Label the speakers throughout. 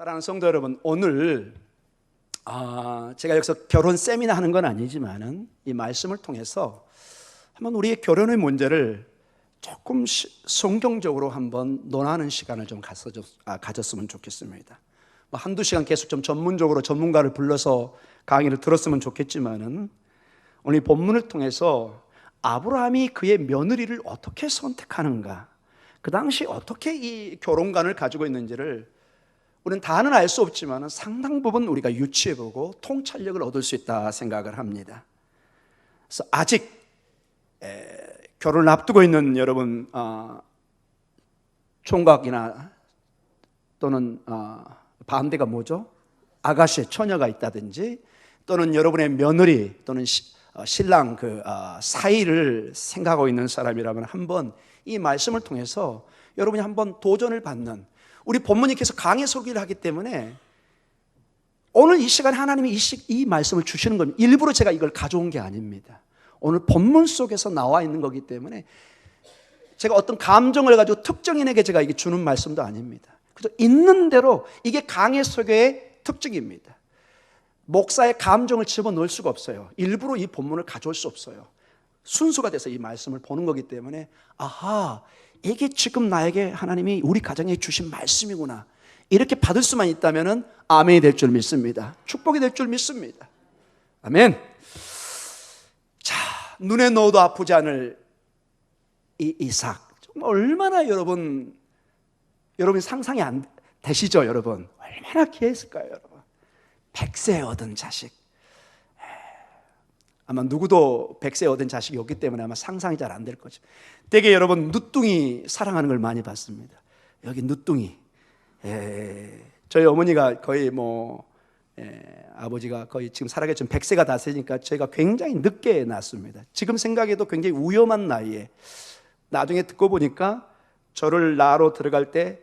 Speaker 1: 사랑하는 성도 여러분, 오늘 제가 여기서 결혼 세미나 하는 건 아니지만은 이 말씀을 통해서 한번 우리의 결혼의 문제를 조금 성경적으로 한번 논하는 시간을 좀 가졌으면 좋겠습니다. 뭐 한두 시간 계속 좀 전문적으로 전문가를 불러서 강의를 들었으면 좋겠지만은 오늘 이 본문을 통해서 아브라함이 그의 며느리를 어떻게 선택하는가, 그 당시 어떻게 이 결혼관을 가지고 있는지를 우리는 다는 알 수 없지만 상당 부분 우리가 유추해보고 통찰력을 얻을 수 있다 생각을 합니다. 그래서 아직 결혼을 앞두고 있는 여러분, 총각이나 또는 반대가 뭐죠? 아가씨, 처녀가 있다든지 또는 여러분의 며느리 또는 신랑 사이를 생각하고 있는 사람이라면 한번 이 말씀을 통해서 여러분이 한번 도전을 받는, 우리 본문이 계속 강해 서기를 하기 때문에 오늘 이 시간에 하나님이 이 말씀을 주시는 겁니다. 일부러 제가 이걸 가져온 게 아닙니다. 오늘 본문 속에서 나와 있는 거기 때문에 제가 어떤 감정을 가지고 특정인에게 제가 이게 주는 말씀도 아닙니다. 그래서 있는 대로, 이게 강해 서교의 특징입니다. 목사의 감정을 집어넣을 수가 없어요. 일부러 이 본문을 가져올 수 없어요. 순서가 돼서 이 말씀을 보는 거기 때문에 이게 지금 나에게 하나님이 우리 가정에 주신 말씀이구나, 이렇게 받을 수만 있다면 아멘이 될 줄 믿습니다. 축복이 될 줄 믿습니다. 아멘. 자, 눈에 넣어도 아프지 않을 이 이삭, 정말 얼마나 여러분이 상상이 안 되시죠? 여러분 얼마나 귀했을까요? 여러분 100세 얻은 자식, 아마 누구도 100세 얻은 자식이 없기 때문에 아마 상상이 잘 안 될 거죠. 되게 여러분 누뚱이 사랑하는 걸 많이 봤습니다. 여기 누뚱이, 저희 어머니가 거의 아버지가 거의 지금 살아계신 100세가 다 되니까 저희가 굉장히 늦게 낳았습니다. 지금 생각해도 굉장히 위험한 나이에, 나중에 듣고 보니까 저를 낳으러 들어갈 때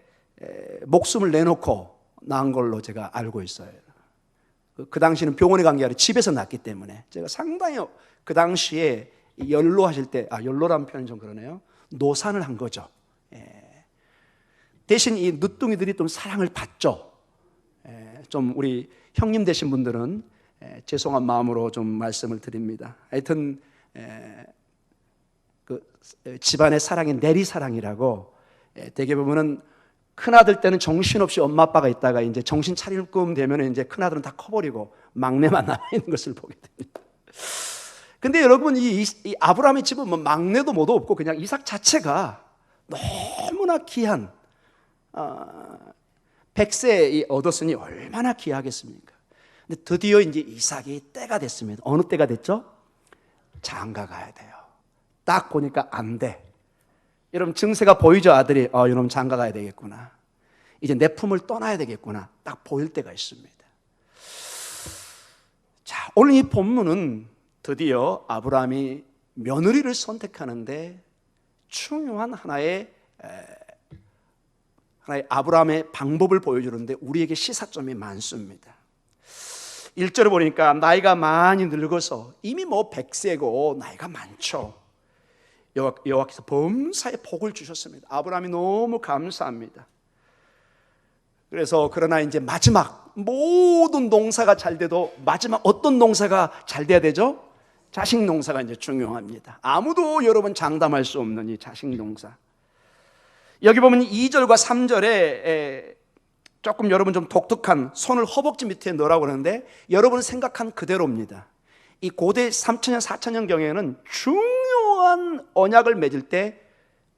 Speaker 1: 목숨을 내놓고 낳은 걸로 제가 알고 있어요. 그 당시는 병원에 간 게 아니라 집에서 낳기 때문에 제가 상당히 그 당시에 연로하실 때, 연로라는 표현이 좀 그러네요, 노산을 한 거죠. 대신 이 늦둥이들이 좀 사랑을 받죠. 좀 우리 형님 되신 분들은 죄송한 마음으로 좀 말씀을 드립니다. 하여튼 집안의 사랑이 내리사랑이라고, 되게 보면은 큰아들 때는 정신없이 엄마 아빠가 있다가 이제 정신 차릴끔 되면 이제 큰아들은 다 커버리고 막내만 남아있는 것을 보게 됩니다. 근데 여러분 이 아브라함의 집은 뭐 막내도 뭐도 없고 그냥 이삭 자체가 너무나 귀한 100세 얻었으니 얼마나 귀하겠습니까? 근데 드디어 이제 이삭이 때가 됐습니다. 어느 때가 됐죠? 장가 가야 돼요. 딱 보니까 안 돼. 여러분 증세가 보이죠? 아들이 이놈 장가 가야 되겠구나, 이제 내 품을 떠나야 되겠구나, 딱 보일 때가 있습니다. 자, 오늘 이 본문은 드디어 아브라함이 며느리를 선택하는데 중요한 하나의 아브라함의 방법을 보여주는데 우리에게 시사점이 많습니다. 1절을 보니까 나이가 많이 늙어서, 이미 100세고 나이가 많죠. 여호와께서 범사에 복을 주셨습니다. 아브라함이 너무 감사합니다. 그래서 그러나 이제 마지막 모든 농사가 잘 돼도 마지막 어떤 농사가 잘 돼야 되죠? 자식 농사가 이제 중요합니다. 아무도 여러분 장담할 수 없는 이 자식 농사. 여기 보면 2절과 3절에 조금 여러분 좀 독특한, 손을 허벅지 밑에 넣으라고 그러는데 여러분 생각한 그대로입니다. 이 고대 3,000년 4,000년 경에는 중요한 언약을 맺을 때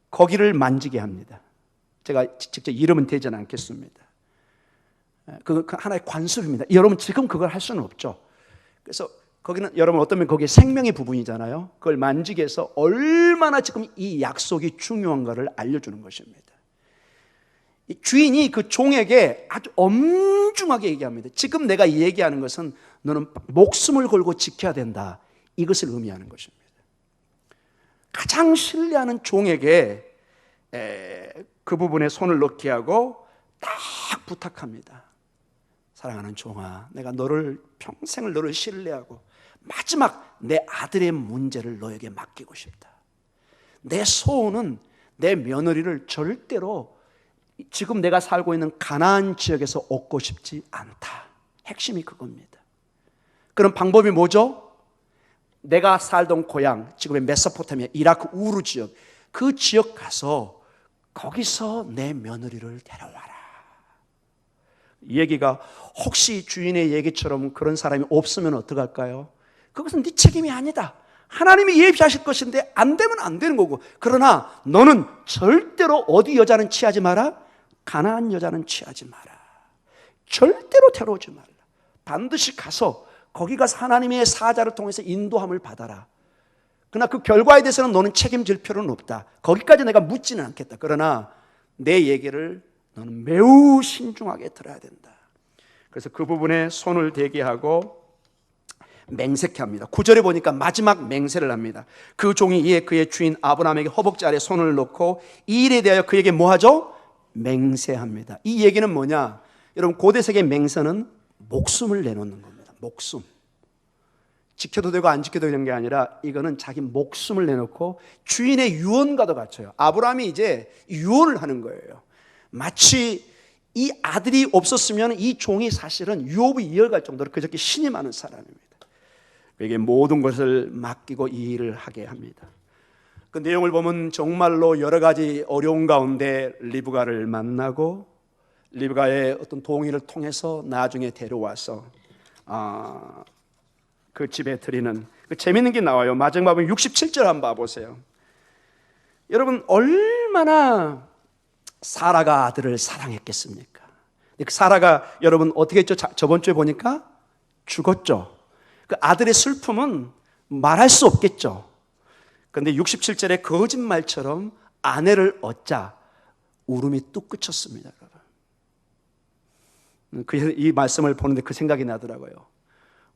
Speaker 1: 거기를 만지게 합니다. 제가 직접 이름은 대지는 않겠습니다. 그 하나의 관습입니다. 여러분 지금 그걸 할 수는 없죠. 그래서 거기는 여러분 어떤 면 거기에 생명의 부분이잖아요. 그걸 만지게 해서 얼마나 지금 이 약속이 중요한가를 알려주는 것입니다. 이 주인이 그 종에게 아주 엄중하게 얘기합니다. 지금 내가 얘기하는 것은 너는 목숨을 걸고 지켜야 된다, 이것을 의미하는 것입니다. 가장 신뢰하는 종에게 그 부분에 손을 넣게 하고 딱 부탁합니다. 사랑하는 종아, 내가 평생을 너를 신뢰하고 마지막 내 아들의 문제를 너에게 맡기고 싶다. 내 소원은 내 며느리를 절대로 지금 내가 살고 있는 가나안 지역에서 얻고 싶지 않다. 핵심이 그겁니다. 그럼 방법이 뭐죠? 내가 살던 고향, 지금의 메소포타미아, 이라크 우르 지역, 그 지역 가서 거기서 내 며느리를 데려와라. 이 얘기가 혹시 주인의 얘기처럼 그런 사람이 없으면 어떡할까요? 그것은 네 책임이 아니다. 하나님이 예비하실 것인데 안 되면 안 되는 거고, 그러나 너는 절대로 어디 여자는 취하지 마라, 가나안 여자는 취하지 마라. 절대로 데려오지 말라. 반드시 가서 거기 가서 하나님의 사자를 통해서 인도함을 받아라. 그러나 그 결과에 대해서는 너는 책임질 필요는 없다. 거기까지 내가 묻지는 않겠다. 그러나 내 얘기를 너는 매우 신중하게 들어야 된다. 그래서 그 부분에 손을 대게 하고 맹세케 합니다. 9절에 보니까 마지막 맹세를 합니다. 그 종이 이에 그의 주인 아브라함에게 허벅지 아래 손을 놓고 이 일에 대하여 그에게 뭐 하죠? 맹세합니다. 이 얘기는 뭐냐? 여러분, 고대 세계 맹세는 목숨을 내놓는 겁니다. 목숨. 지켜도 되고 안 지켜도 되는 게 아니라 이거는 자기 목숨을 내놓고 주인의 유언과도 같아요. 아브라함이 이제 유언을 하는 거예요. 마치 이 아들이 없었으면 이 종이 사실은 유업이 이어갈 정도로 그저께 신이 많은 사람입니다. 그에게 모든 것을 맡기고 이 일을 하게 합니다. 그 내용을 보면 정말로 여러 가지 어려운 가운데 리브가를 만나고 리브가의 어떤 동의를 통해서 나중에 데려와서 그 집에 드리는 그 재밌는 게 나와요. 마지막 67절 한번 봐보세요. 여러분, 얼마나 사라가 아들을 사랑했겠습니까? 그 사라가 여러분 어떻게 했죠? 저번 주에 보니까 죽었죠. 그 아들의 슬픔은 말할 수 없겠죠. 그런데 67절에 거짓말처럼 아내를 얻자 울음이 뚝 그쳤습니다. 여러분, 이 말씀을 보는데 그 생각이 나더라고요.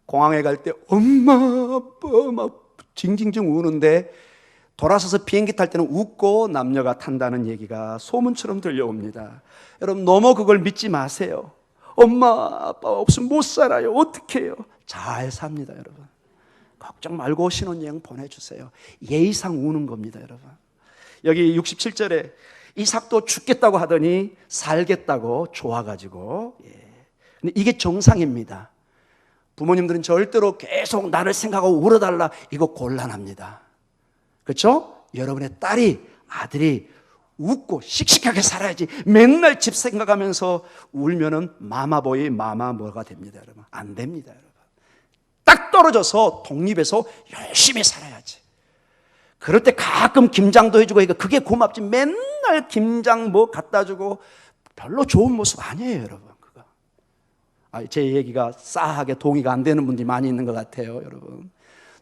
Speaker 1: 공항에 갈 때 엄마 아빠 막 징징징 우는데 돌아서서 비행기 탈 때는 웃고 남녀가 탄다는 얘기가 소문처럼 들려옵니다. 여러분, 너무 그걸 믿지 마세요. 엄마 아빠 없으면 못 살아요. 어떻게 해요? 잘 삽니다. 여러분, 걱정 말고 신혼여행 보내주세요. 예의상 우는 겁니다. 여러분, 여기 67절에 이삭도 죽겠다고 하더니 살겠다고 좋아가지고, 근데 이게 정상입니다. 부모님들은 절대로 계속 나를 생각하고 울어달라, 이거 곤란합니다. 그렇죠? 여러분의 딸이 아들이 웃고 씩씩하게 살아야지 맨날 집 생각하면서 울면은 마마보이 마마뭐가 됩니다. 여러분, 안 됩니다. 여러분, 딱 떨어져서 독립해서 열심히 살아야지. 그럴 때 가끔 김장도 해주고, 그게 고맙지. 맨날 김장 뭐 갖다 주고 별로 좋은 모습 아니에요. 여러분, 그거. 제 얘기가 싸하게 동의가 안 되는 분들이 많이 있는 것 같아요. 여러분,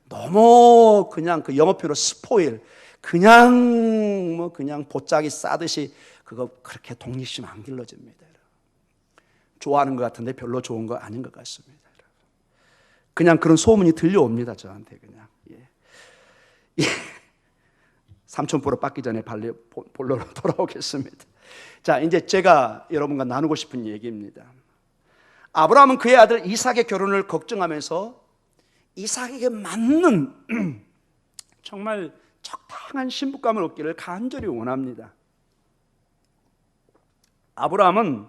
Speaker 1: 너무 그냥 그 영어표로 스포일, 그냥 보짜기 싸듯이 그거 그렇게 독립심 안 길러집니다. 여러분, 좋아하는 것 같은데 별로 좋은 거 아닌 것 같습니다. 여러분, 그냥 그런 소문이 들려옵니다. 저한테 그냥. 삼촌보러 받기 전에 본론으로 돌아오겠습니다. 자, 이제 제가 여러분과 나누고 싶은 얘기입니다. 아브라함은 그의 아들 이삭의 결혼을 걱정하면서 이삭에게 맞는 정말 적당한 신부감을 얻기를 간절히 원합니다. 아브라함은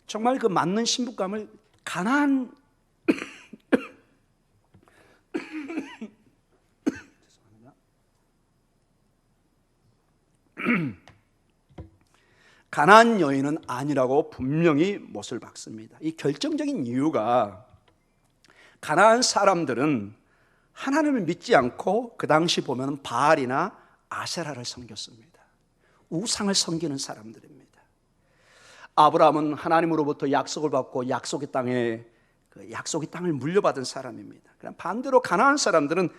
Speaker 1: 정말 그 맞는 신부감을 가나안 가나안 여인은 아니라고 분명히 못을 박습니다. 이 결정적인 이유가 가나안 사람들은 하나님을 믿지 않고 그 당시 보면 바알이나 아세라를 섬겼습니다. 우상을 섬기는 사람들입니다. 아브라함은 하나님으로부터 약속을 받고 약속의 땅을 물려받은 사람입니다. 그럼 반대로 가나안 사람들은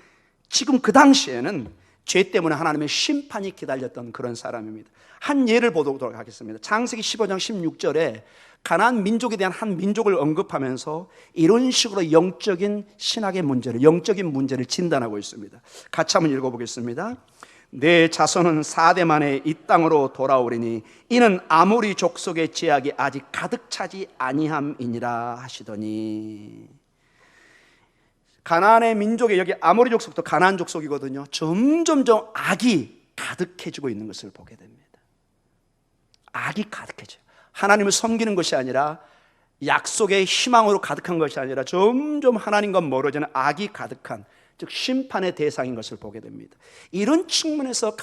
Speaker 1: 지금 그 당시에는 죄 때문에 하나님의 심판이 기다렸던 그런 사람입니다. 한 예를 보도록 하겠습니다. 창세기 15장 16절에 가나안 민족에 대한 한 민족을 언급하면서 이런 식으로 영적인 신학의 문제를, 영적인 문제를 진단하고 있습니다. 같이 한번 읽어보겠습니다. 내 자손은 4대 만에 이 땅으로 돌아오리니 이는 아모리 족속의 죄악이 아직 가득 차지 아니함이니라 하시더니, 가나안의 민족에, 여기 아모리 족속도 가나안 족속이거든요. 점점점 악이 가득해지고 있는 것을 보게 됩니다. 악이 가득해져요. 하나님을 섬기는 것이 아니라 약속의 희망으로 가득한 것이 아니라 점점 하나님과 멀어지는 악이 가득한, 즉 심판의 대상인 것을 보게 됩니다. 이런 측면에서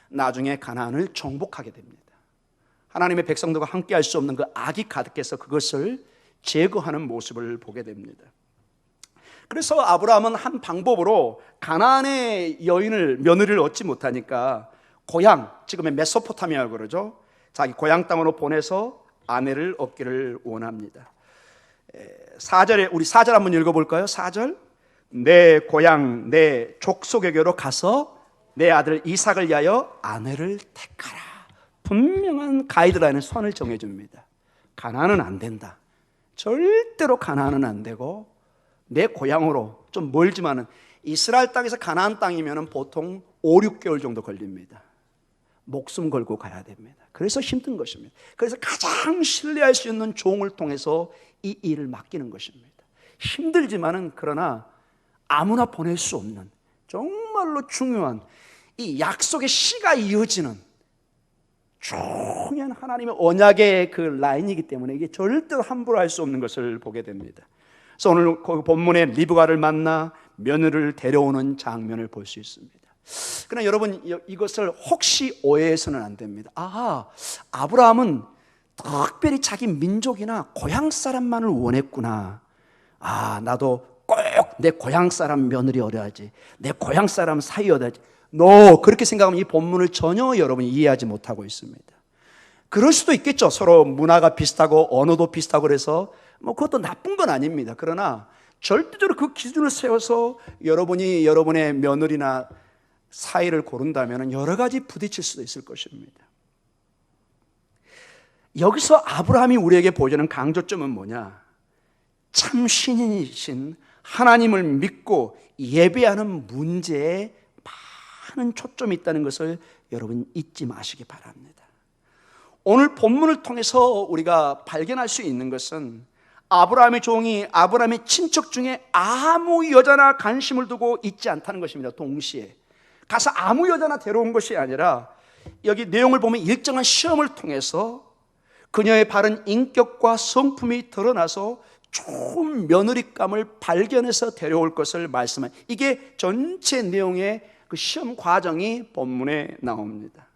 Speaker 1: 나중에 가나안을 정복하게 됩니다. 하나님의 백성들과 함께 할 수 없는 그 악이 가득해서 그것을 제거하는 모습을 보게 됩니다. 그래서 아브라함은 한 방법으로 가나안의 며느리를 얻지 못하니까 고향, 지금의 메소포타미아라고 그러죠, 자기 고향 땅으로 보내서 아내를 얻기를 원합니다. 4절에 우리 4절 한번 읽어볼까요? 4절, 내 고향 내 족속에게로 가서 내 아들 이삭을 위하여 아내를 택하라. 분명한 가이드라인을, 선을 정해줍니다. 가나안은 안 된다, 절대로 가나안은 안 되고 내 고향으로, 좀 멀지만은 이스라엘 땅에서 가나안 땅이면 보통 5, 6개월 정도 걸립니다. 목숨 걸고 가야 됩니다. 그래서 힘든 것입니다. 그래서 가장 신뢰할 수 있는 종을 통해서 이 일을 맡기는 것입니다. 힘들지만은 그러나 아무나 보낼 수 없는 정말로 중요한 이 약속의 씨가 이어지는 중요한 하나님의 언약의 그 라인이기 때문에 이게 절대로 함부로 할 수 없는 것을 보게 됩니다. 그래서 오늘 그 본문에 리브가를 만나 며느리를 데려오는 장면을 볼 수 있습니다. 그러나 여러분, 이것을 혹시 오해해서는 안 됩니다. 아브라함은 특별히 자기 민족이나 고향 사람만을 원했구나. 나도 꼭 내 고향 사람 며느리 얻어야지, 내 고향 사람 사위 얻어야지. 그렇게 생각하면 이 본문을 전혀 여러분이 이해하지 못하고 있습니다. 그럴 수도 있겠죠. 서로 문화가 비슷하고 언어도 비슷하고 그래서 그것도 나쁜 건 아닙니다. 그러나 절대적으로 그 기준을 세워서 여러분이 여러분의 며느리나 사이를 고른다면 여러 가지 부딪힐 수도 있을 것입니다. 여기서 아브라함이 우리에게 보여주는 강조점은 뭐냐? 참 신이신 하나님을 믿고 예배하는 문제에 많은 초점이 있다는 것을 여러분 잊지 마시기 바랍니다. 오늘 본문을 통해서 우리가 발견할 수 있는 것은 아브라함의 종이 아브라함의 친척 중에 아무 여자나 관심을 두고 있지 않다는 것입니다. 동시에 가서 아무 여자나 데려온 것이 아니라 여기 내용을 보면 일정한 시험을 통해서 그녀의 바른 인격과 성품이 드러나서 좋은 며느리감을 발견해서 데려올 것을 말씀한, 이게 전체 내용의 그 시험 과정이 본문에 나옵니다.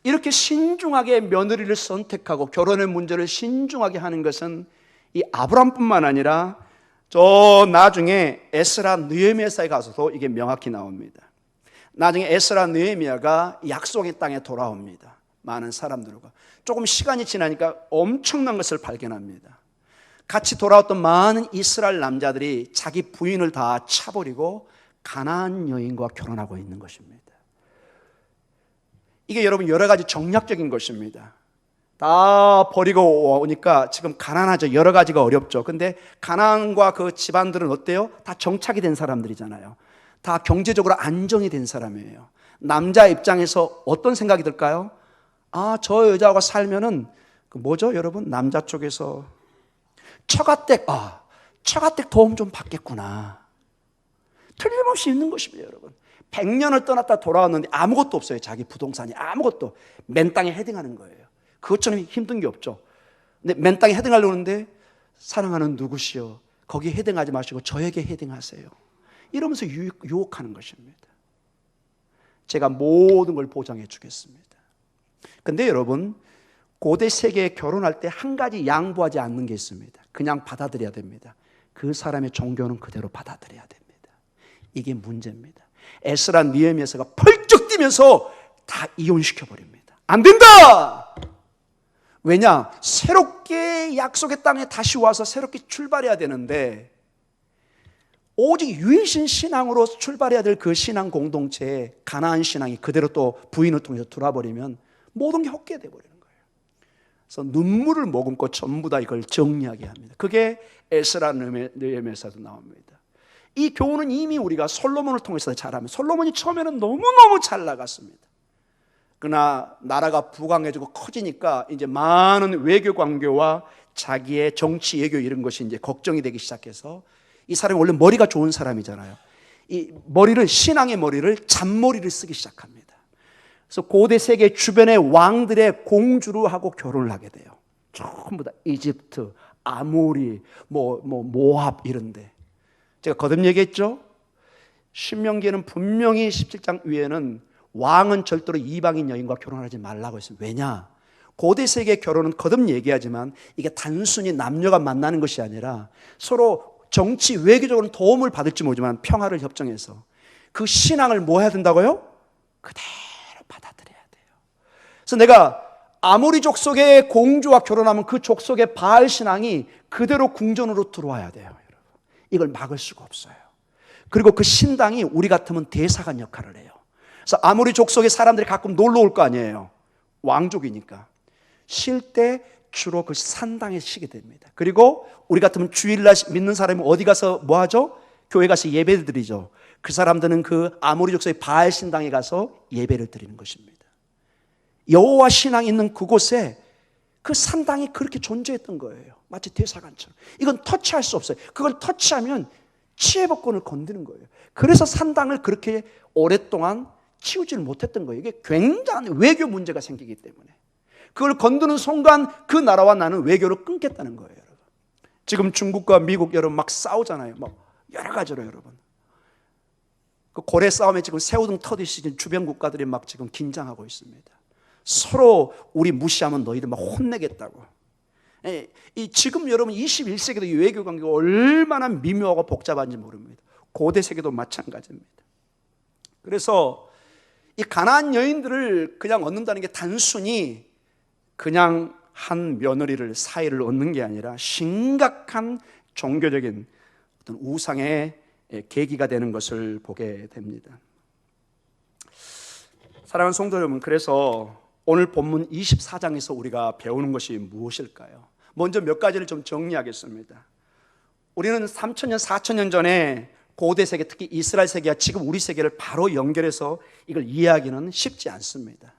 Speaker 1: 이렇게 신중하게 며느리를 선택하고 결혼의 문제를 신중하게 하는 것은 이 아브라함뿐만 아니라 저 나중에 에스라 느헤미야서에 가서도 이게 명확히 나옵니다. 나중에 에스라 느헤미야가 약속의 땅에 돌아옵니다. 많은 사람들과 조금 시간이 지나니까 엄청난 것을 발견합니다. 같이 돌아왔던 많은 이스라엘 남자들이 자기 부인을 다 차버리고 가나안 여인과 결혼하고 있는 것입니다. 이게 여러분 여러 가지 정략적인 것입니다. 다 버리고 오니까 지금 가난하죠. 여러 가지가 어렵죠. 근데 가나안과 그 집안들은 어때요? 다 정착이 된 사람들이잖아요. 다 경제적으로 안정이 된 사람이에요. 남자 입장에서 어떤 생각이 들까요? 저 여자하고 살면은 뭐죠, 여러분? 남자 쪽에서 처가댁 도움 좀 받겠구나. 틀림없이 있는 것입니다, 여러분. 100년을 떠났다 돌아왔는데 아무것도 없어요. 자기 부동산이 아무것도. 맨 땅에 헤딩하는 거예요. 그것처럼 힘든 게 없죠. 근데 맨 땅에 헤딩하려고 하는데 사랑하는 누구시여, 거기 헤딩하지 마시고 저에게 헤딩하세요. 이러면서 유혹하는 것입니다. 제가 모든 걸 보장해 주겠습니다. 근데 여러분, 고대 세계에 결혼할 때 한 가지 양보하지 않는 게 있습니다. 그냥 받아들여야 됩니다. 그 사람의 종교는 그대로 받아들여야 됩니다. 이게 문제입니다. 에스라 느헤미야서가 펄쩍 뛰면서 다 이혼시켜버립니다. 안 된다! 왜냐? 새롭게 약속의 땅에 다시 와서 새롭게 출발해야 되는데 오직 유일신 신앙으로 출발해야 될 그 신앙 공동체에 가나안 신앙이 그대로 또 부인을 통해서 들어와버리면 모든 게 헛게 돼버리는 거예요. 그래서 눈물을 머금고 전부 다 이걸 정리하게 합니다. 그게 에스라 느헤미야서도 나옵니다. 이 교훈은 이미 우리가 솔로몬을 통해서 잘합니다. 솔로몬이 처음에는 너무너무 잘 나갔습니다. 그러나 나라가 부강해지고 커지니까 이제 많은 외교 관계와 자기의 정치 외교 이런 것이 이제 걱정이 되기 시작해서, 이 사람이 원래 머리가 좋은 사람이잖아요. 이 머리를, 신앙의 머리를 잔머리를 쓰기 시작합니다. 그래서 고대 세계 주변의 왕들의 공주로 하고 결혼을 하게 돼요. 전부 다 이집트, 아모리, 모압 이런데. 제가 거듭 얘기했죠. 신명기에는 분명히 17장 위에는 왕은 절대로 이방인 여인과 결혼하지 말라고 했어요. 왜냐? 고대 세계 결혼은 거듭 얘기하지만 이게 단순히 남녀가 만나는 것이 아니라 서로 정치 외교적으로는 도움을 받을지 모르지만 평화를 협정해서 그 신앙을 뭐 해야 된다고요? 그대로 받아들여야 돼요. 그래서 내가 아모리 족속의 공주와 결혼하면 그 족속의 바알 신앙이 그대로 궁전으로 들어와야 돼요. 여러분. 이걸 막을 수가 없어요. 그리고 그 신당이 우리 같으면 대사관 역할을 해요. 그래서 아모리 족속의 사람들이 가끔 놀러 올 거 아니에요. 왕족이니까. 쉴 때 주로 그 산당에 쉬게 됩니다. 그리고 우리 같으면 주일날 믿는 사람이 어디 가서 뭐 하죠? 교회 가서 예배를 드리죠. 그 사람들은 그 아모리 족속의 바알 신당에 가서 예배를 드리는 것입니다. 여호와 신앙이 있는 그곳에 그 산당이 그렇게 존재했던 거예요. 마치 대사관처럼. 이건 터치할 수 없어요. 그걸 터치하면 치해복권을 건드는 거예요. 그래서 산당을 그렇게 오랫동안 치우지를 못했던 거예요. 이게 굉장한 외교 문제가 생기기 때문에. 그걸 건드는 순간 그 나라와 나는 외교를 끊겠다는 거예요. 여러분. 지금 중국과 미국 여러분 막 싸우잖아요. 여러 가지로 여러분. 그 고래 싸움에 지금 새우등 터듯이 지금 주변 국가들이 막 지금 긴장하고 있습니다. 서로 우리 무시하면 너희들 막 혼내겠다고. 지금 여러분 21세기도 이 외교 관계가 얼마나 미묘하고 복잡한지 모릅니다. 고대 세계도 마찬가지입니다. 그래서 이 가나안 여인들을 그냥 얻는다는 게 단순히 그냥 한 며느리를 사이를 얻는 게 아니라 심각한 종교적인 어떤 우상의 계기가 되는 것을 보게 됩니다. 사랑하는 성도 여러분, 그래서 오늘 본문 24장에서 우리가 배우는 것이 무엇일까요? 먼저 몇 가지를 좀 정리하겠습니다. 우리는 3000년, 4000년 전에 고대 세계, 특히 이스라엘 세계와 지금 우리 세계를 바로 연결해서 이걸 이해하기는 쉽지 않습니다.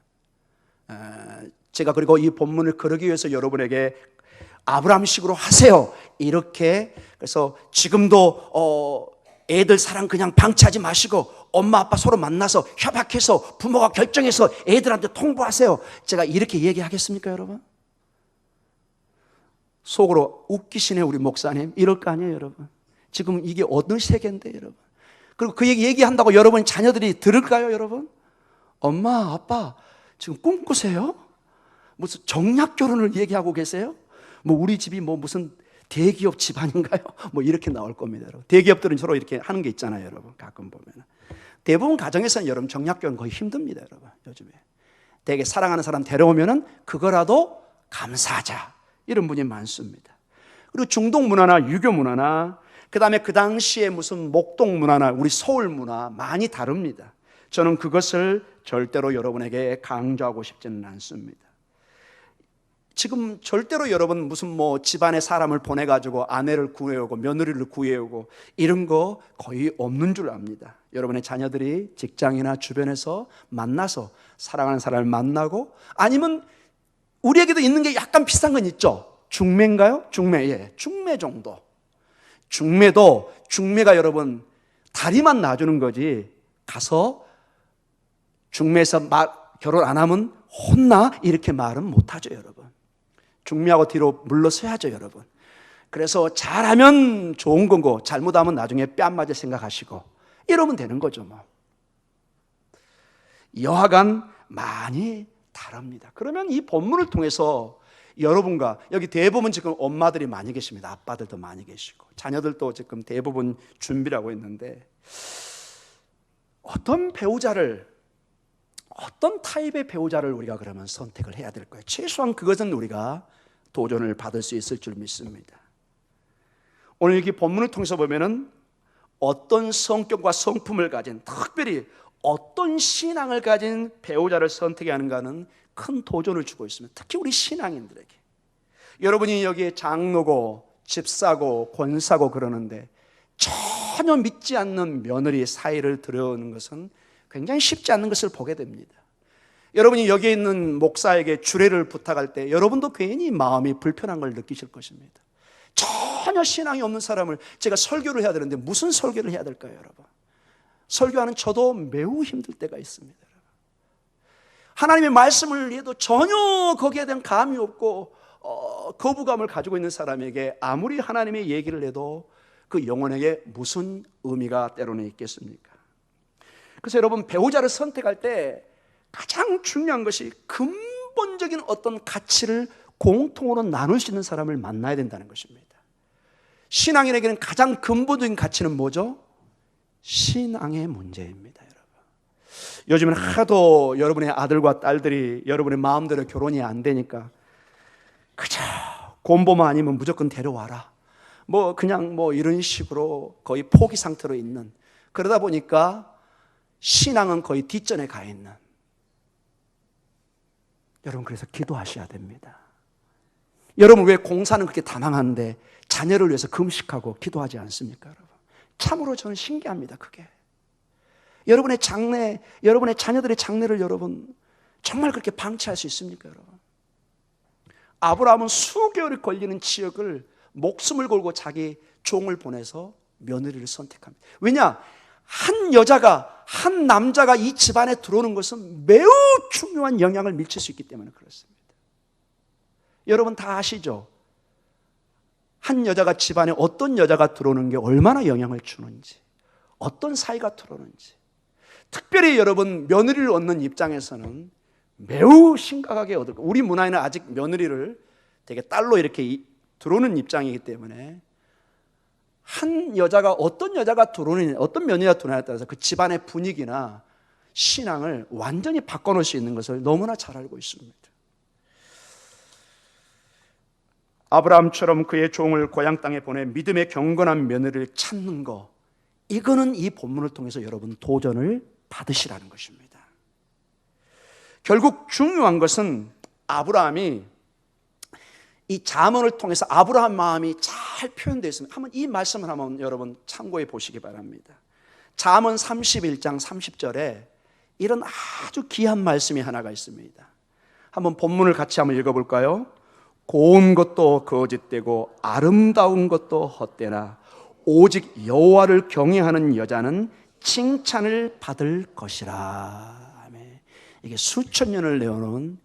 Speaker 1: 제가 그리고 이 본문을 그러기 위해서 여러분에게 아브라함식으로 하세요. 이렇게 그래서 지금도 애들 사랑 그냥 방치하지 마시고 엄마 아빠 서로 만나서 협약해서 부모가 결정해서 애들한테 통보하세요. 제가 이렇게 얘기하겠습니까, 여러분? 속으로 웃기시네 우리 목사님. 이럴 거 아니에요, 여러분? 지금 이게 어느 세계인데, 여러분? 그리고 그 얘기한다고 여러분 자녀들이 들을까요, 여러분? 엄마 아빠 지금 꿈꾸세요? 무슨 정략 결혼을 얘기하고 계세요? 우리 집이 무슨 대기업 집안인가요? 이렇게 나올 겁니다, 여러분. 대기업들은 서로 이렇게 하는 게 있잖아요, 여러분. 가끔 보면 대부분 가정에서는 여러분 정략 결혼 거의 힘듭니다, 여러분. 요즘에 되게 사랑하는 사람 데려오면은 그거라도 감사하자 이런 분이 많습니다. 그리고 중동 문화나 유교 문화나 그다음에 그 당시에 무슨 목동 문화나 우리 서울 문화 많이 다릅니다. 저는 그것을 절대로 여러분에게 강조하고 싶지는 않습니다. 지금 절대로 여러분 무슨 집안에 사람을 보내가지고 아내를 구해오고 며느리를 구해오고 이런 거 거의 없는 줄 압니다. 여러분의 자녀들이 직장이나 주변에서 만나서 사랑하는 사람을 만나고 아니면 우리에게도 있는 게 약간 비슷한 건 있죠. 중매인가요? 중매, 예, 중매 정도. 중매가 여러분 다리만 놔주는 거지 가서 중매에서 결혼 안 하면 혼나? 이렇게 말은 못하죠, 여러분. 중매하고 뒤로 물러서야죠, 여러분. 그래서 잘하면 좋은 거고 잘못하면 나중에 뺨 맞을 생각하시고 이러면 되는 거죠. 여하간 많이 다릅니다. 그러면 이 본문을 통해서 여러분과 여기 대부분 지금 엄마들이 많이 계십니다. 아빠들도 많이 계시고 자녀들도 지금 대부분 준비를 하고 있는데 어떤 타입의 배우자를 우리가 그러면 선택을 해야 될까요? 최소한 그것은 우리가 도전을 받을 수 있을 줄 믿습니다. 오늘 여기 본문을 통해서 보면은 어떤 성격과 성품을 가진, 특별히 어떤 신앙을 가진 배우자를 선택해야 하는가는 큰 도전을 주고 있습니다. 특히 우리 신앙인들에게. 여러분이 여기에 장로고 집사고 권사고 그러는데 전혀 믿지 않는 며느리 사이를 들여오는 것은 굉장히 쉽지 않은 것을 보게 됩니다. 여러분이 여기에 있는 목사에게 주례를 부탁할 때 여러분도 괜히 마음이 불편한 걸 느끼실 것입니다. 전혀 신앙이 없는 사람을 제가 설교를 해야 되는데 무슨 설교를 해야 될까요, 여러분? 설교하는 저도 매우 힘들 때가 있습니다. 하나님의 말씀을 해도 전혀 거기에 대한 감이 없고 거부감을 가지고 있는 사람에게 아무리 하나님의 얘기를 해도 그 영혼에게 무슨 의미가 때로는 있겠습니까? 그래서 여러분, 배우자를 선택할 때 가장 중요한 것이 근본적인 어떤 가치를 공통으로 나눌 수 있는 사람을 만나야 된다는 것입니다. 신앙인에게는 가장 근본적인 가치는 뭐죠? 신앙의 문제입니다, 여러분. 요즘은 하도 여러분의 아들과 딸들이 여러분의 마음대로 결혼이 안 되니까 그저 곰보만 아니면 무조건 데려와라, 그냥 이런 식으로 거의 포기 상태로 있는, 그러다 보니까 신앙은 거의 뒷전에 가 있는. 여러분, 그래서 기도하셔야 됩니다. 여러분, 왜 공사는 그렇게 다망한데 자녀를 위해서 금식하고 기도하지 않습니까, 여러분? 참으로 저는 신기합니다, 그게. 여러분의 장래, 여러분의 자녀들의 장래를 여러분 정말 그렇게 방치할 수 있습니까, 여러분? 아브라함은 수개월이 걸리는 지역을 목숨을 걸고 자기 종을 보내서 며느리를 선택합니다. 왜냐? 한 여자가, 한 남자가 이 집안에 들어오는 것은 매우 중요한 영향을 미칠 수 있기 때문에 그렇습니다. 여러분 다 아시죠? 한 여자가 집안에 어떤 여자가 들어오는 게 얼마나 영향을 주는지, 어떤 사이가 들어오는지. 특별히 여러분, 며느리를 얻는 입장에서는 매우 심각하게 얻을 거예요. 우리 문화에는 아직 며느리를 되게 딸로 이렇게 들어오는 입장이기 때문에 한 여자가, 어떤 여자가 들어오느냐, 어떤 며느리가 들어오느냐에 따라서 그 집안의 분위기나 신앙을 완전히 바꿔놓을 수 있는 것을 너무나 잘 알고 있습니다. 아브라함처럼 그의 종을 고향 땅에 보내 믿음의 경건한 며느리를 찾는 거, 이거는 이 본문을 통해서 여러분 도전을 받으시라는 것입니다. 결국 중요한 것은 아브라함이 이 잠언을 통해서 아브라함 마음이 잘 표현되어 있습니다. 한번 이 말씀을 한번 여러분 참고해 보시기 바랍니다. 잠언 31장 30절에 이런 아주 귀한 말씀이 하나가 있습니다. 한번 본문을 같이 한번 읽어볼까요? 고운 것도 거짓되고 아름다운 것도 헛되나 오직 여호와를 경외하는 여자는 칭찬을 받을 것이라. 아멘. 이게 수천 년을 내어놓은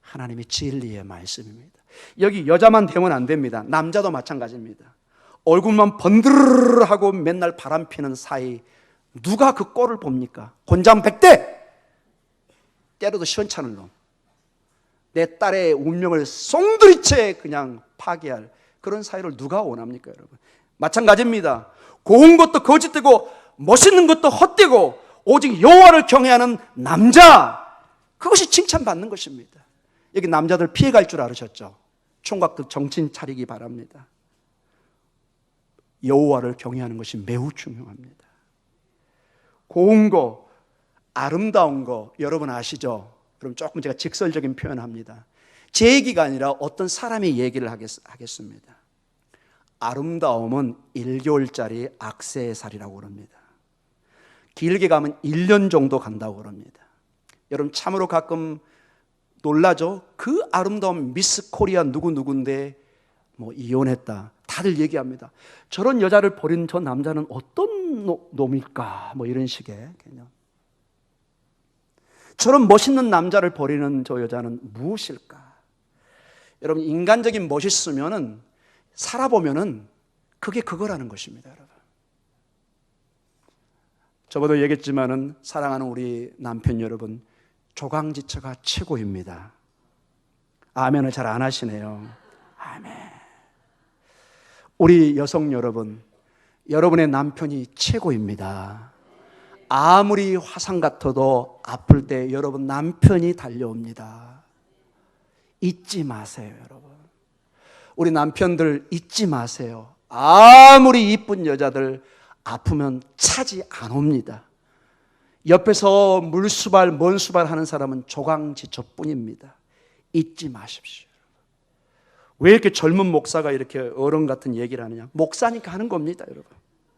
Speaker 1: 하나님의 진리의 말씀입니다. 여기 여자만 되면 안 됩니다. 남자도 마찬가지입니다. 얼굴만 번드르르하고 맨날 바람 피는 사이 누가 그 꼴을 봅니까? 곤장백대! 때려도 시원찮을 놈. 내 딸의 운명을 송두리째 그냥 파괴할 그런 사이를 누가 원합니까, 여러분? 마찬가지입니다. 고운 것도 거짓되고 멋있는 것도 헛되고 오직 여호와를 경외하는 남자, 그것이 칭찬받는 것입니다. 여기 남자들 피해갈 줄 알으셨죠? 총각들 정신 차리기 바랍니다. 여호와를 경외하는 것이 매우 중요합니다. 고운 거, 아름다운 거 여러분 아시죠? 그럼 조금 제가 직설적인 표현을 합니다. 제 얘기가 아니라 어떤 사람의 얘기를 하겠습니다. 아름다움은 1개월짜리 악세살이라고 그럽니다. 길게 가면 1년 정도 간다고 그럽니다. 여러분 참으로 가끔 놀라죠? 그 아름다운 미스 코리아 누구누구인데 이혼했다. 다들 얘기합니다. 저런 여자를 버린 저 남자는 어떤 놈일까? 이런 식의 개념. 저런 멋있는 남자를 버리는 저 여자는 무엇일까? 여러분 인간적인 멋있으면은 살아보면은 그게 그거라는 것입니다, 여러분. 저번에도 얘기했지만은 사랑하는 우리 남편 여러분, 조강지처가 최고입니다. 아멘을 잘 안 하시네요. 아멘. 우리 여성 여러분, 여러분의 남편이 최고입니다. 아무리 화상 같아도 아플 때 여러분 남편이 달려옵니다. 잊지 마세요, 여러분. 우리 남편들 잊지 마세요. 아무리 이쁜 여자들 아프면 차지 안 옵니다. 옆에서 물수발, 먼수발 하는 사람은 조강지처뿐입니다. 잊지 마십시오. 왜 이렇게 젊은 목사가 이렇게 어른 같은 얘기를 하느냐? 목사니까 하는 겁니다, 여러분.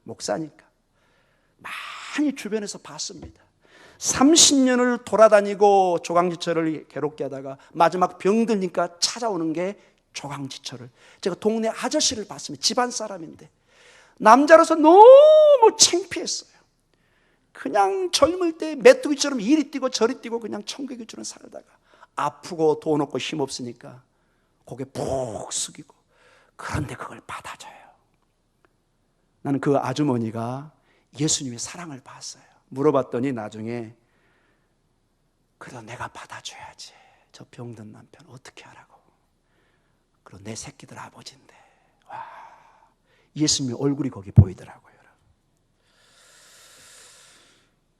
Speaker 1: 목사니까. 많이 주변에서 봤습니다. 30년을 돌아다니고 조강지처를 괴롭게 하다가 마지막 병들니까 찾아오는 게 조강지처를. 제가 동네 아저씨를 봤습니다. 집안 사람인데 남자로서 너무 창피했어요. 그 그냥 젊을 때 메뚜기처럼 이리 뛰고 저리 뛰고 그냥 천국일주는 살다가 아프고 돈 없고 힘 없으니까 고개 푹 숙이고, 그런데 그걸 받아줘요. 나는 그 아주머니가 예수님의 사랑을 봤어요. 물어봤더니 나중에, 그래도 내가 받아줘야지, 저 병든 남편 어떻게 하라고. 그리고 내 새끼들 아버지인데. 와, 예수님의 얼굴이 거기 보이더라고요.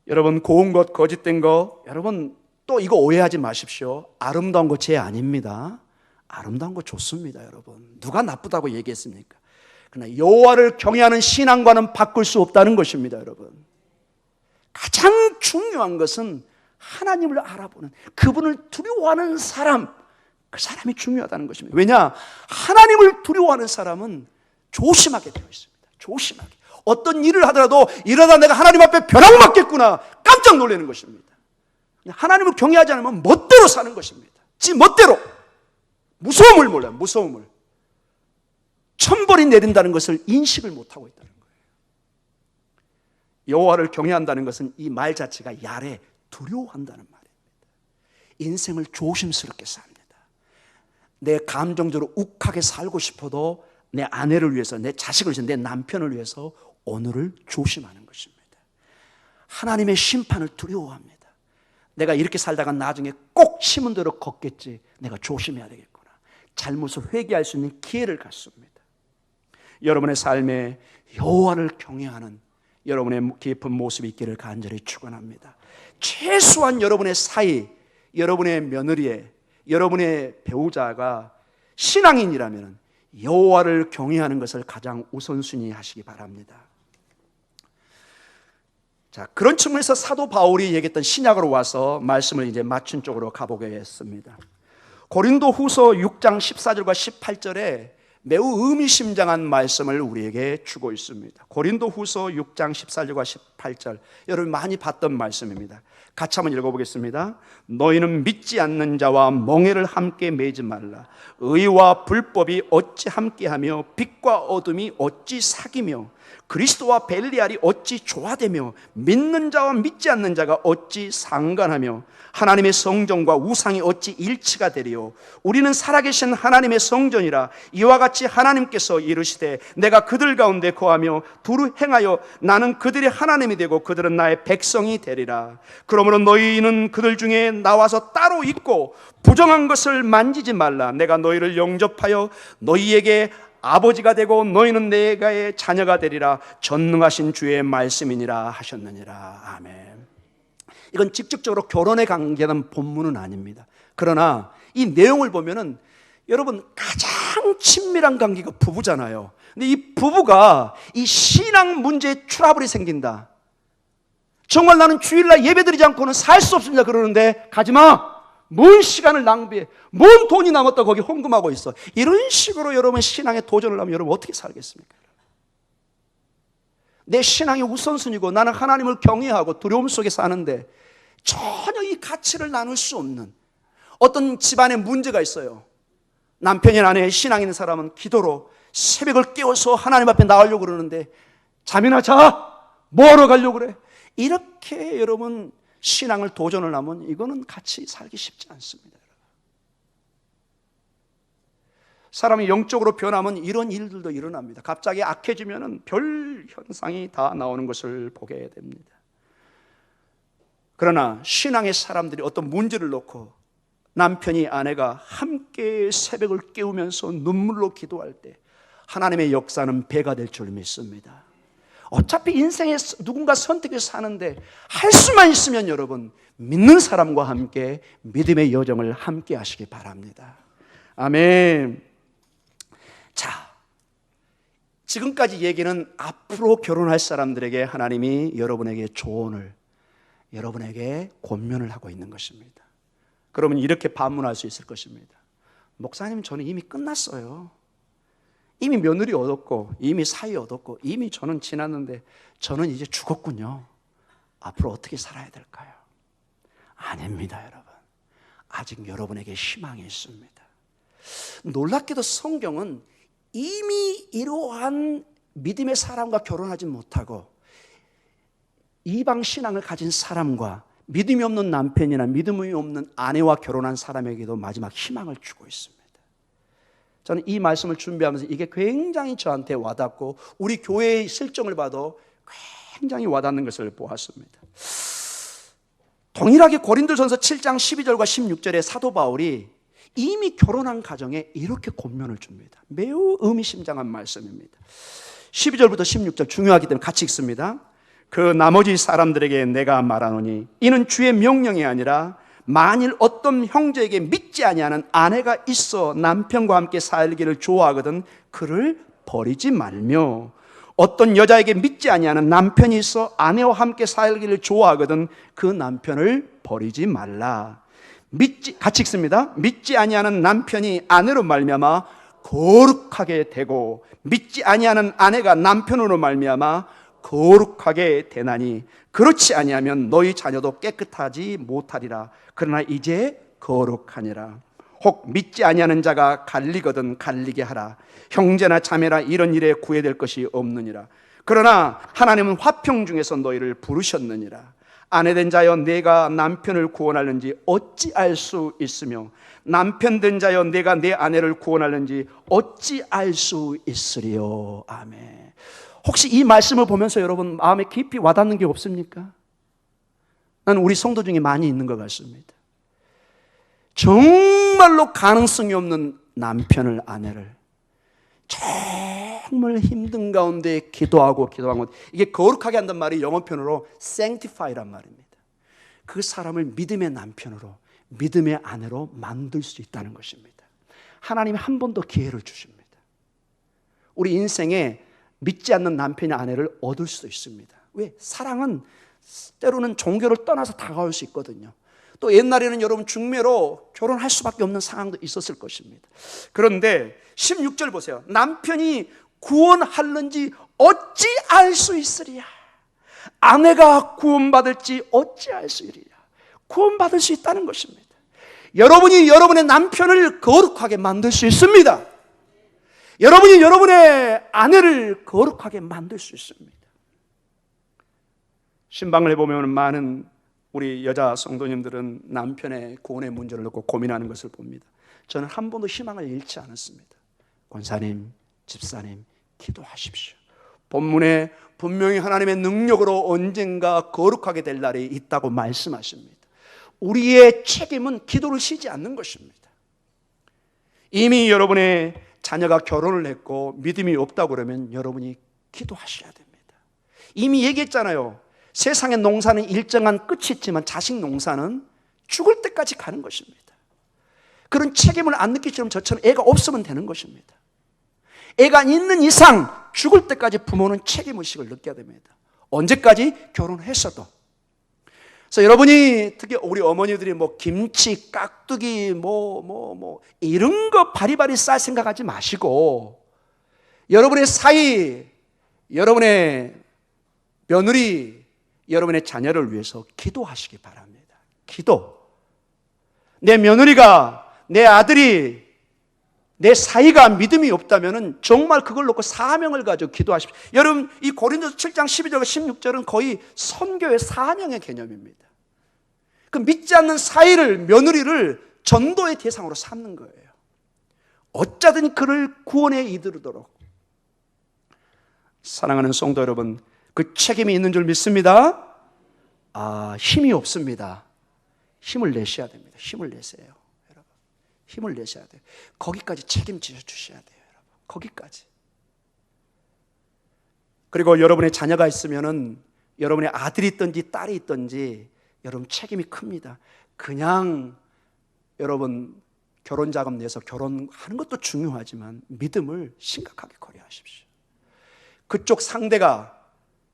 Speaker 1: 여러분, 고운 것, 거짓된 것, 여러분 또 이거 오해하지 마십시오. 아름다운 거 죄 아닙니다. 아름다운 거 좋습니다. 여러분, 누가 나쁘다고 얘기했습니까? 그러나 여호와를 경외하는 신앙과는 바꿀 수 없다는 것입니다. 여러분, 가장 중요한 것은 하나님을 알아보는, 그분을 두려워하는 사람, 그 사람이 중요하다는 것입니다. 왜냐? 하나님을 두려워하는 사람은 조심하게 되어 있습니다. 조심하게. 어떤 일을 하더라도 이러다 내가 하나님 앞에 벼락 맞겠구나 깜짝 놀라는 것입니다. 하나님을 경외하지 않으면 멋대로 사는 것입니다. 지 멋대로. 무서움을 몰라요. 무서움을. 천벌이 내린다는 것을 인식을 못하고 있다는 거예요. 여호와를 경외한다는 것은 이 말 자체가 야래, 두려워한다는 말입니다. 인생을 조심스럽게 삽니다. 내 감정적으로 욱하게 살고 싶어도 내 아내를 위해서, 내 자식을 위해서, 내 남편을 위해서 오늘을 조심하는 것입니다. 하나님의 심판을 두려워합니다. 내가 이렇게 살다가 나중에 꼭 심은 대로 걷겠지, 내가 조심해야 되겠구나. 잘못을 회개할 수 있는 기회를 갖습니다. 여러분의 삶에 여호와를 경외하는 여러분의 깊은 모습이 있기를 간절히 축원합니다. 최소한 여러분의 사이, 여러분의 며느리에, 여러분의 배우자가 신앙인이라면 여호와를 경외하는 것을 가장 우선순위 하시기 바랍니다. 자, 그런 측면에서 사도 바울이 얘기했던 신약으로 와서 말씀을 이제 맞춘 쪽으로 가보겠습니다. 고린도 후서 6장 14절과 18절에 매우 의미심장한 말씀을 우리에게 주고 있습니다. 고린도 후서 6장 14절과 18절, 여러분 많이 봤던 말씀입니다. 같이 한번 읽어보겠습니다. 너희는 믿지 않는 자와 멍에를 함께 매지 말라. 의와 불법이 어찌 함께하며 빛과 어둠이 어찌 사귀며 그리스도와 벨리알이 어찌 조화되며 믿는 자와 믿지 않는 자가 어찌 상관하며 하나님의 성전과 우상이 어찌 일치가 되리요. 우리는 살아계신 하나님의 성전이라. 이와 같이 하나님께서 이르시되 내가 그들 가운데 거하며 두루 행하여 나는 그들의 하나님이 되고 그들은 나의 백성이 되리라. 그러므로 너희는 그들 중에 나와서 따로 있고 부정한 것을 만지지 말라. 내가 너희를 영접하여 너희에게 아버지가 되고 너희는 내가의 자녀가 되리라. 전능하신 주의 말씀이니라 하셨느니라. 아멘. 이건 직접적으로 결혼에 관계된 본문은 아닙니다. 그러나 이 내용을 보면은 여러분 가장 친밀한 관계가 부부잖아요. 근데 이 부부가 이 신앙 문제에 트러블이 생긴다. 정말 나는 주일날 예배드리지 않고는 살 수 없습니다. 그러는데 가지마. 뭔 시간을 낭비해. 뭔 돈이 남았다 거기 헌금하고 있어. 이런 식으로 여러분 신앙에 도전을 하면 여러분 어떻게 살겠습니까? 내 신앙이 우선순위고 나는 하나님을 경외하고 두려움 속에 사는데 전혀 이 가치를 나눌 수 없는 어떤 집안에 문제가 있어요. 남편이나 아내 신앙 있는 사람은 기도로 새벽을 깨워서 하나님 앞에 나가려고 그러는데 잠이나 자! 뭐하러 가려고 그래? 이렇게 여러분 신앙을 도전을 하면 이거는 같이 살기 쉽지 않습니다. 사람이 영적으로 변하면 이런 일들도 일어납니다. 갑자기 악해지면 별 현상이 다 나오는 것을 보게 됩니다. 그러나 신앙의 사람들이 어떤 문제를 놓고 남편이 아내가 함께 새벽을 깨우면서 눈물로 기도할 때 하나님의 역사는 배가 될 줄 믿습니다. 어차피 인생에 누군가 선택해서 사는데 할 수만 있으면 여러분 믿는 사람과 함께 믿음의 여정을 함께 하시기 바랍니다. 아멘. 자, 지금까지 얘기는 앞으로 결혼할 사람들에게 하나님이 여러분에게 조언을, 여러분에게 권면을 하고 있는 것입니다. 그러면 이렇게 반문할 수 있을 것입니다. 목사님, 저는 이미 끝났어요. 이미 며느리 얻었고 이미 사위 얻었고 이미 저는 지났는데 저는 이제 죽었군요. 앞으로 어떻게 살아야 될까요? 아닙니다, 여러분. 아직 여러분에게 희망이 있습니다. 놀랍게도 성경은 이미 이러한 믿음의 사람과 결혼하지 못하고 이방 신앙을 가진 사람과 믿음이 없는 남편이나 믿음이 없는 아내와 결혼한 사람에게도 마지막 희망을 주고 있습니다. 저는 이 말씀을 준비하면서 이게 굉장히 저한테 와닿고 우리 교회의 실정을 봐도 굉장히 와닿는 것을 보았습니다. 동일하게 고린도전서 7장 12절과 16절에 사도 바울이 이미 결혼한 가정에 이렇게 권면을 줍니다. 매우 의미심장한 말씀입니다. 12절부터 16절 중요하기 때문에 같이 읽습니다. 그 나머지 사람들에게 내가 말하노니 이는 주의 명령이 아니라 만일 어떤 형제에게 믿지 아니하는 아내가 있어 남편과 함께 살기를 좋아하거든 그를 버리지 말며 어떤 여자에게 믿지 아니하는 남편이 있어 아내와 함께 살기를 좋아하거든 그 남편을 버리지 말라. 같이 읽습니다. 믿지 아니하는 남편이 아내로 말미암아 거룩하게 되고 믿지 아니하는 아내가 남편으로 말미암아 거룩하게 되나니 그렇지 아니하면 너희 자녀도 깨끗하지 못하리라. 그러나 이제 거룩하니라. 혹 믿지 아니하는 자가 갈리거든 갈리게 하라. 형제나 자매라 이런 일에 구애될 것이 없느니라. 그러나 하나님은 화평 중에서 너희를 부르셨느니라. 아내된 자여 내가 남편을 구원하는지 어찌 알 수 있으며 남편된 자여 내가 내 아내를 구원하는지 어찌 알 수 있으리요. 아멘. 혹시 이 말씀을 보면서 여러분 마음에 깊이 와닿는 게 없습니까? 나는 우리 성도 중에 많이 있는 것 같습니다. 정말로 가능성이 없는 남편을 아내를 정말 힘든 가운데 기도하고 이게 거룩하게 한단 말이 영어 표현으로 sanctify란 말입니다. 그 사람을 믿음의 남편으로 믿음의 아내로 만들 수 있다는 것입니다. 하나님이 한 번 더 기회를 주십니다. 우리 인생에 믿지 않는 남편의 아내를 얻을 수도 있습니다. 왜? 사랑은 때로는 종교를 떠나서 다가올 수 있거든요. 또 옛날에는 여러분 중매로 결혼할 수밖에 없는 상황도 있었을 것입니다. 그런데 16절 보세요. 남편이 구원할는지 어찌 알 수 있으리야. 아내가 구원받을지 어찌 알 수 있으리야. 구원받을 수 있다는 것입니다. 여러분이 여러분의 남편을 거룩하게 만들 수 있습니다. 여러분이 여러분의 아내를 거룩하게 만들 수 있습니다. 신방을 해보면 많은 우리 여자 성도님들은 남편의 구원의 문제를 놓고 고민하는 것을 봅니다. 저는 한 번도 희망을 잃지 않았습니다. 권사님, 집사님, 기도하십시오. 본문에 분명히 하나님의 능력으로 언젠가 거룩하게 될 날이 있다고 말씀하십니다. 우리의 책임은 기도를 쉬지 않는 것입니다. 이미 여러분의 자녀가 결혼을 했고 믿음이 없다고 그러면 여러분이 기도하셔야 됩니다. 이미 얘기했잖아요. 세상의 농사는 일정한 끝이 있지만 자식 농사는 죽을 때까지 가는 것입니다. 그런 책임을 안 느끼처럼 저처럼 애가 없으면 되는 것입니다. 애가 있는 이상 죽을 때까지 부모는 책임의식을 느껴야 됩니다. 언제까지? 결혼했어도. 그래서 여러분이 특히 우리 어머니들이 뭐 김치, 깍두기 이런 거 바리바리 쌀 생각하지 마시고 여러분의 사위, 여러분의 며느리, 여러분의 자녀를 위해서 기도하시기 바랍니다. 기도. 내 며느리가, 내 아들이, 내 사이가 믿음이 없다면 정말 그걸 놓고 사명을 가지고 기도하십시오. 여러분 이 고린도서 7장 12절과 16절은 거의 선교의 사명의 개념입니다. 그 믿지 않는 사이를, 며느리를 전도의 대상으로 삼는 거예요. 어쩌든 그를 구원에 이르도록. 사랑하는 성도 여러분, 그 책임이 있는 줄 믿습니다. 힘이 없습니다. 힘을 내셔야 됩니다. 힘을 내세요. 여러분. 힘을 내셔야 돼요. 거기까지 책임져 주셔야 돼요. 여러분. 거기까지. 그리고 여러분의 자녀가 있으면은 여러분의 아들이 있든지 딸이 있든지 여러분 책임이 큽니다. 그냥 여러분 결혼 자금 내서 결혼하는 것도 중요하지만 믿음을 심각하게 고려하십시오. 그쪽 상대가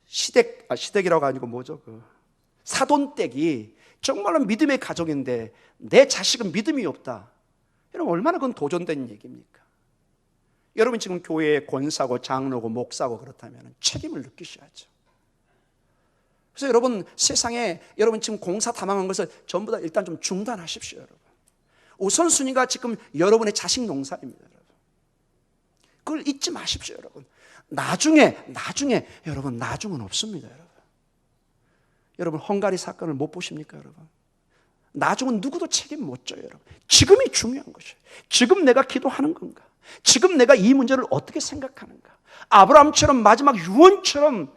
Speaker 1: 시댁이라고 아니고 뭐죠? 사돈댁이 정말로 믿음의 가족인데 내 자식은 믿음이 없다. 여러분 얼마나 그건 도전된 얘기입니까? 여러분 지금 교회에 권사고 장로고 목사고 그렇다면 책임을 느끼셔야죠. 그래서 여러분 세상에 여러분 지금 공사 다망한 것을 전부 다 일단 좀 중단하십시오. 여러분 우선순위가 지금 여러분의 자식 농사입니다. 여러분 그걸 잊지 마십시오. 여러분 나중에 여러분 나중은 없습니다. 여러분 여러분 헝가리 사건을 못 보십니까 여러분? 나중은 누구도 책임 못 져요 여러분. 지금이 중요한 것이에요. 지금 내가 기도하는 건가? 지금 내가 이 문제를 어떻게 생각하는가? 아브라함처럼 마지막 유언처럼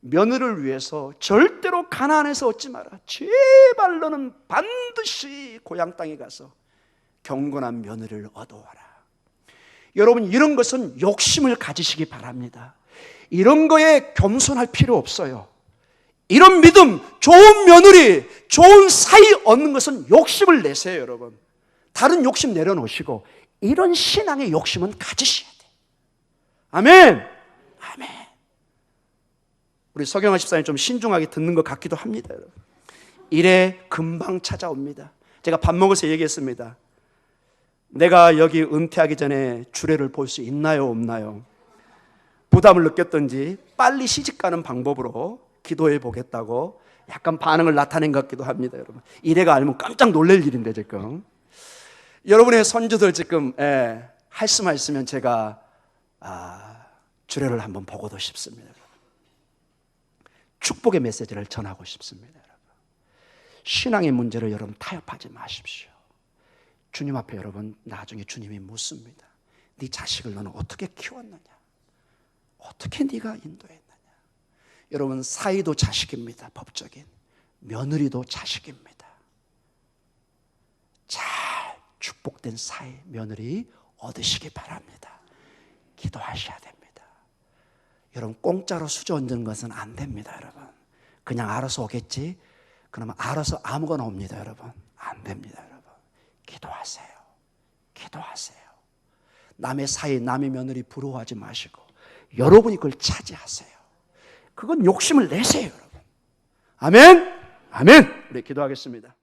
Speaker 1: 며느리를 위해서 절대로 가나안에서 얻지 마라. 제발 너는 반드시 고향 땅에 가서 경건한 며느리를 얻어와라. 여러분 이런 것은 욕심을 가지시기 바랍니다. 이런 거에 겸손할 필요 없어요. 이런 믿음, 좋은 며느리, 좋은 사이 얻는 것은 욕심을 내세요 여러분. 다른 욕심 내려놓으시고 이런 신앙의 욕심은 가지셔야 돼요. 아멘. 아멘. 우리 서경화 집사님 좀 신중하게 듣는 것 같기도 합니다 여러분. 일에 금방 찾아옵니다. 제가 밥 먹어서 얘기했습니다. 내가 여기 은퇴하기 전에 주례를 볼 수 있나요 없나요? 부담을 느꼈던지 빨리 시집가는 방법으로 기도해 보겠다고 약간 반응을 나타낸 것 같기도 합니다 여러분. 이래가 알면 깜짝 놀랄 일인데 지금 여러분의 손주들 지금 할 수만 있으면 제가 주례를 한번 보고도 싶습니다 여러분. 축복의 메시지를 전하고 싶습니다 여러분. 신앙의 문제를 여러분 타협하지 마십시오. 주님 앞에 여러분 나중에 주님이 묻습니다. 네 자식을 너는 어떻게 키웠느냐? 어떻게 네가 인도했느냐? 여러분 사이도 자식입니다. 법적인 며느리도 자식입니다. 잘 축복된 사이 며느리 얻으시기 바랍니다. 기도하셔야 됩니다. 여러분 공짜로 수저 얹는 것은 안 됩니다 여러분. 그냥 알아서 오겠지? 그러면 알아서 아무거나 옵니다 여러분. 안 됩니다 여러분. 기도하세요. 기도하세요. 남의 사이 남의 며느리 부러워하지 마시고 여러분이 그걸 차지하세요. 그건 욕심을 내세요 여러분. 아멘. 아멘. 우리 기도하겠습니다.